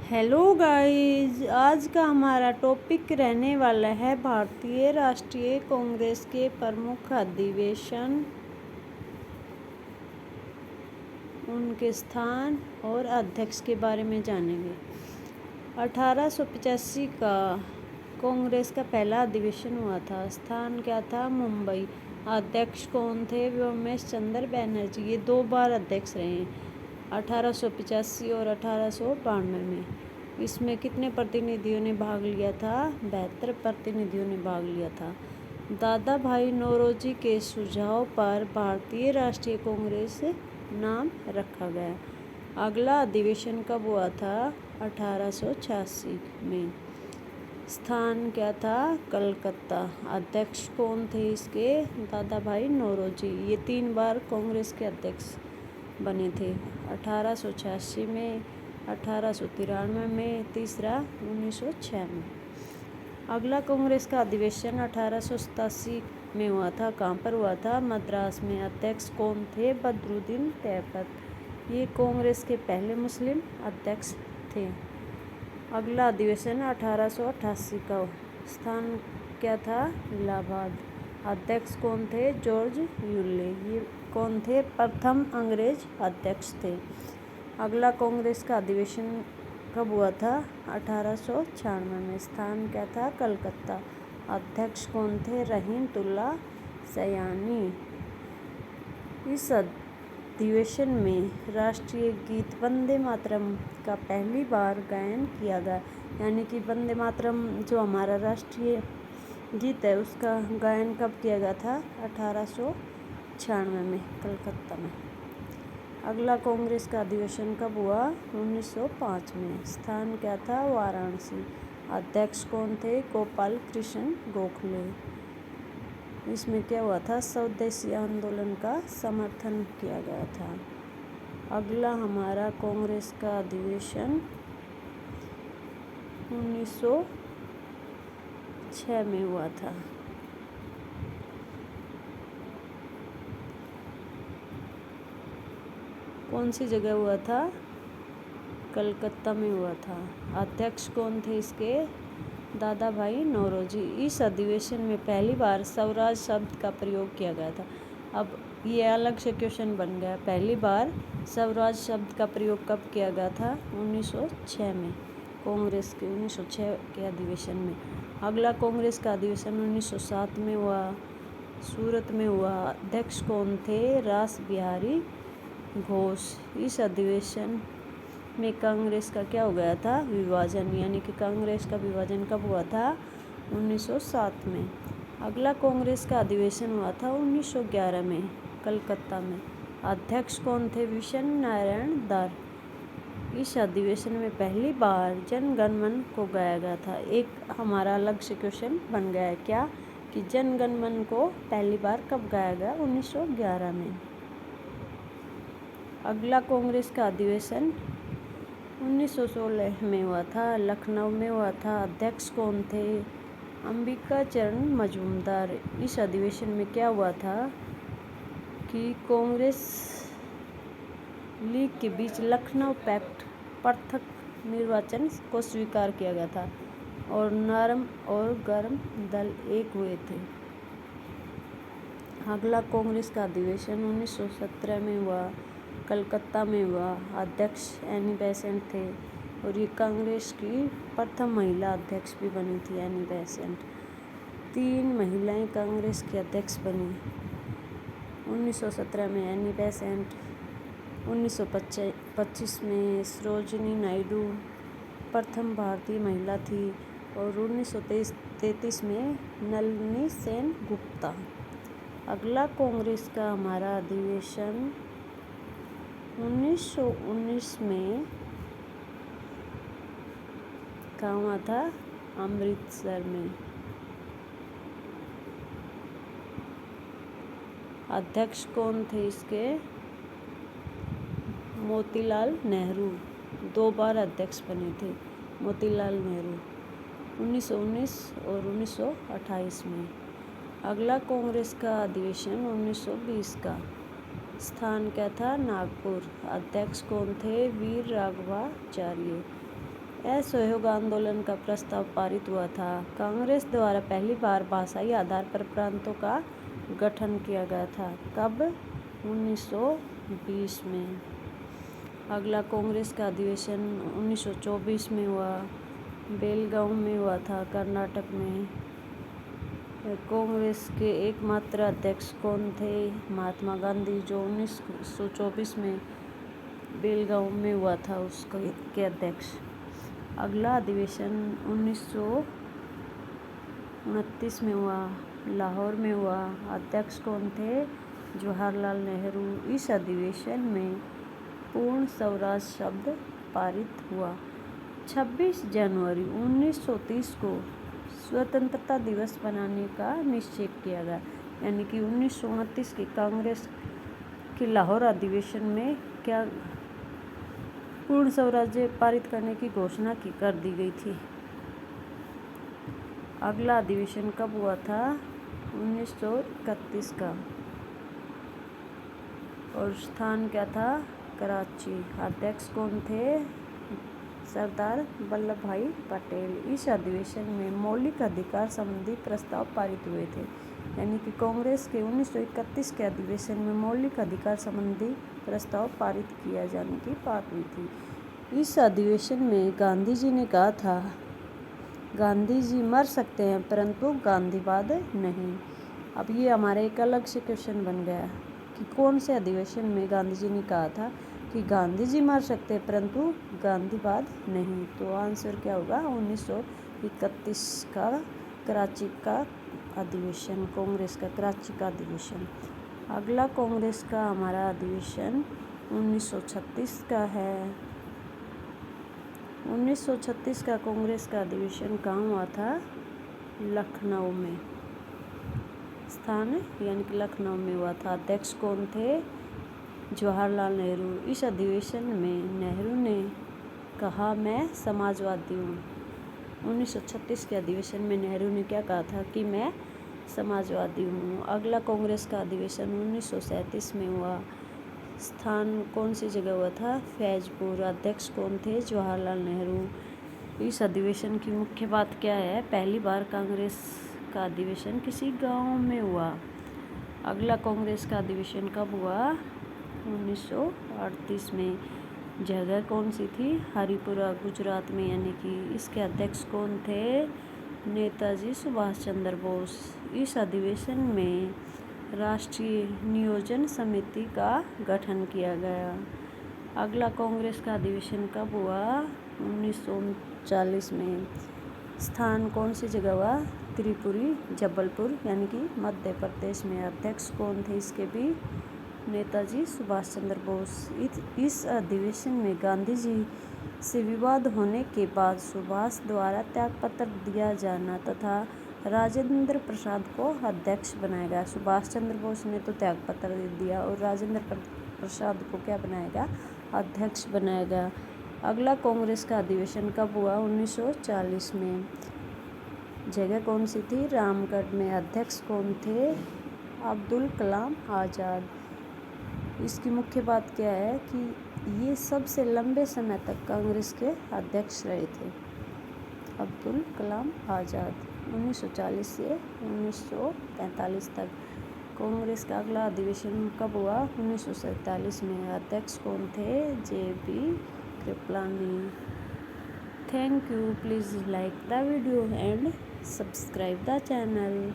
Hello guys, आज का हमारा टॉपिक रहने वाला है भारतीय राष्ट्रीय कांग्रेस के प्रमुख अधिवेशन, उनके स्थान और अध्यक्ष के बारे में जानेंगे। 1885 का कांग्रेस का पहला अधिवेशन हुआ था। स्थान क्या था? मुंबई। अध्यक्ष कौन थे? व्योमेश चंद्र बैनर्जी। ये 2 बार अध्यक्ष रहे हैं, 1885 और 1892 में। इसमें कितने प्रतिनिधियों ने भाग लिया था? 72 प्रतिनिधियों ने भाग लिया था। दादा भाई नौरोजी के सुझाव पर भारतीय राष्ट्रीय कांग्रेस नाम रखा गया। अगला अधिवेशन कब हुआ था? 1886 में। स्थान क्या था? कलकत्ता। अध्यक्ष कौन थे इसके? दादा भाई नौरोजी। ये 3 बार कांग्रेस के अध्यक्ष बने थे, 1886 में, 1893 में, तीसरा 1906 में। अगला कांग्रेस का अधिवेशन 1887 में हुआ था। कहाँ पर हुआ था? मद्रास में। अध्यक्ष कौन थे? बदरुद्दीन तैयबत। ये कांग्रेस के पहले मुस्लिम अध्यक्ष थे। अगला अधिवेशन 1888 का। स्थान क्या था? इलाहाबाद। अध्यक्ष कौन थे? George Yule. ये कौन थे? प्रथम अंग्रेज अध्यक्ष थे। अगला कांग्रेस का अधिवेशन कब हुआ था? 1896 में। स्थान क्या था? कलकत्ता। अध्यक्ष कौन थे? रहीमतुल्ला सयानी। इस अधिवेशन में राष्ट्रीय गीत वंदे मातरम का पहली बार गायन किया गया। यानी कि वंदे मातरम जो हमारा राष्ट्रीय गीत है, उसका गायन कब किया गया था? 1896 में, कलकत्ता में। अगला कांग्रेस का अधिवेशन कब हुआ? 1905 में। स्थान क्या था? वाराणसी। अध्यक्ष कौन थे? गोपाल कृष्ण गोखले। इसमें क्या हुआ था? स्वदेशी आंदोलन का समर्थन किया गया था। अगला हमारा कांग्रेस का अधिवेशन 1906 में हुआ था। कौन सी जगह हुआ था? कलकत्ता में हुआ था। अध्यक्ष कौन थे इसके? दादा भाई नौरोजी। इस अधिवेशन में पहली बार स्वराज शब्द का प्रयोग किया गया था। अब ये अलग से क्वेश्चन बन गया। पहली बार स्वराज शब्द का प्रयोग कब किया गया था? 1906 में, कांग्रेस के 1906 के अधिवेशन में। अगला कांग्रेस का अधिवेशन 1907 में हुआ, सूरत में हुआ। अध्यक्ष कौन थे? रास बिहारी घोष। इस अधिवेशन में कांग्रेस का क्या हो गया था? विभाजन। यानी कि कांग्रेस का विभाजन कब हुआ था? 1907 में। अगला कांग्रेस का अधिवेशन हुआ था 1911 में, कलकत्ता में। अध्यक्ष कौन थे? विशन नारायण दर। इस अधिवेशन में पहली बार जन गण मन को गाया गया था। एक हमारा अलग से क्वेश्चन बन गया है क्या, कि जन गण मन को पहली बार कब गाया गया? 1911 में। अगला कांग्रेस का अधिवेशन 1916 में हुआ था, लखनऊ में हुआ था। अध्यक्ष कौन थे? अंबिका चरण मजूमदार। इस अधिवेशन में क्या हुआ था कि कांग्रेस लीग के बीच लखनऊ पैक्ट पृथक निर्वाचन को स्वीकार किया गया था और नरम और गर्म दल एक हुए थे। अगला कांग्रेस का अधिवेशन 1917 में हुआ, कलकत्ता में हुआ। अध्यक्ष एनी बेसेंट थे और ये कांग्रेस की प्रथम महिला अध्यक्ष भी बनी थी, एनी बेसेंट। 3 महिलाएं कांग्रेस की अध्यक्ष बनी। 1917 में एनी बेसेंट, 1925 में सरोजिनी नायडू प्रथम भारतीय महिला थी और 1933 में नलिनी सेन गुप्ता। अगला कांग्रेस का हमारा अधिवेशन 1919 में कहाँ हुआ था? अमृतसर में। अध्यक्ष कौन थे इसके? मोतीलाल नेहरू। 2 बार अध्यक्ष बने थे मोतीलाल नेहरू, 1919 और 1928 में। अगला कांग्रेस का अधिवेशन 1920 का। स्थान क्या था? नागपुर। अध्यक्ष कौन थे? वीर राघवाचार्य। असहयोग आंदोलन का प्रस्ताव पारित हुआ था। कांग्रेस द्वारा पहली बार भाषाई आधार पर प्रांतों का गठन किया गया था। कब? 1920 में। अगला कांग्रेस का अधिवेशन 1924 में हुआ। बेलगांव में हुआ था, कर्नाटक में। कांग्रेस के एकमात्र अध्यक्ष कौन थे? महात्मा गांधी, जो 1924 में बेलगांव में हुआ था उसके अध्यक्ष। अगला अधिवेशन 1929 में हुआ, लाहौर में हुआ। अध्यक्ष कौन थे? जवाहरलाल नेहरू। इस अधिवेशन में पूर्ण स्वराज शब्द पारित हुआ। 26 जनवरी 1930 को स्वतंत्रता दिवस मनाने का निश्चय किया गया, यानी कि 1929 के कांग्रेस के लाहौर अधिवेशन में क्या पूर्ण स्वराज्य पारित करने की घोषणा कर दी गई थी। अगला अधिवेशन कब हुआ था? 1931 का, और स्थान क्या था? कराची। अध्यक्ष कौन थे? सरदार वल्लभ भाई पटेल। इस अधिवेशन में मौलिक अधिकार संबंधी प्रस्ताव पारित हुए थे, यानी कि कांग्रेस के 1931 के अधिवेशन में मौलिक अधिकार संबंधी प्रस्ताव पारित किया जाने की बात हुई थी। इस अधिवेशन में गांधी जी ने कहा था, गांधी जी मर सकते हैं परंतु गांधीवाद नहीं। अब ये हमारे एक अलग से क्वेश्चन बन गया कि कौन से अधिवेशन में गांधी जी ने कहा था कि गांधी जी मर सकते हैं परंतु गांधीवाद नहीं। तो आंसर क्या होगा? 1931 का कराची का अधिवेशन, कांग्रेस का कराची का अधिवेशन। अगला कांग्रेस का हमारा अधिवेशन 1936 का है। 1936 का कांग्रेस का अधिवेशन कहाँ हुआ था? लखनऊ में। स्थान यानी कि लखनऊ में हुआ था। अध्यक्ष कौन थे? जवाहरलाल नेहरू। इस अधिवेशन में नेहरू ने कहा, मैं समाजवादी हूँ। 1936 के अधिवेशन में नेहरू ने क्या कहा था? कि मैं समाजवादी हूँ। अगला कांग्रेस का अधिवेशन 1937 में हुआ। स्थान कौन सी जगह हुआ था? फैजपुर। अध्यक्ष कौन थे? जवाहरलाल नेहरू। इस अधिवेशन की मुख्य बात क्या है? पहली बार कांग्रेस का अधिवेशन किसी गांव में हुआ। अगला कांग्रेस का अधिवेशन कब हुआ? 1938 में। जगह कौन सी थी? हरिपुरा, गुजरात में, यानी कि इसके अध्यक्ष कौन थे? नेताजी सुभाष चंद्र बोस। इस अधिवेशन में राष्ट्रीय नियोजन समिति का गठन किया गया। अगला कांग्रेस का अधिवेशन कब हुआ? 1939 में। स्थान कौन सी जगह हुआ? त्रिपुरी, जबलपुर, यानी कि मध्य प्रदेश में। अध्यक्ष कौन थे इसके भी? नेताजी सुभाष चंद्र बोस। इस अधिवेशन में गांधी जी से विवाद होने के बाद सुभाष द्वारा त्यागपत्र दिया जाना तथा राजेंद्र प्रसाद को अध्यक्ष बनाया गया। सुभाष चंद्र बोस ने तो त्यागपत्र दे दिया और राजेंद्र प्रसाद को क्या बनाया गया? अध्यक्ष बनाया गया। अगला कांग्रेस का अधिवेशन कब हुआ? 1940 में। जगह कौन सी थी? रामगढ़ में। अध्यक्ष कौन थे? अब्दुल कलाम आज़ाद। इसकी मुख्य बात क्या है कि ये सबसे लंबे समय तक कांग्रेस के अध्यक्ष रहे थे, अब्दुल कलाम आज़ाद, 1940 से 1945 तक। कांग्रेस का अगला अधिवेशन कब हुआ? 1947 में। अध्यक्ष कौन थे? JB Kripalani. Thank you. Please like the video and subscribe the channel.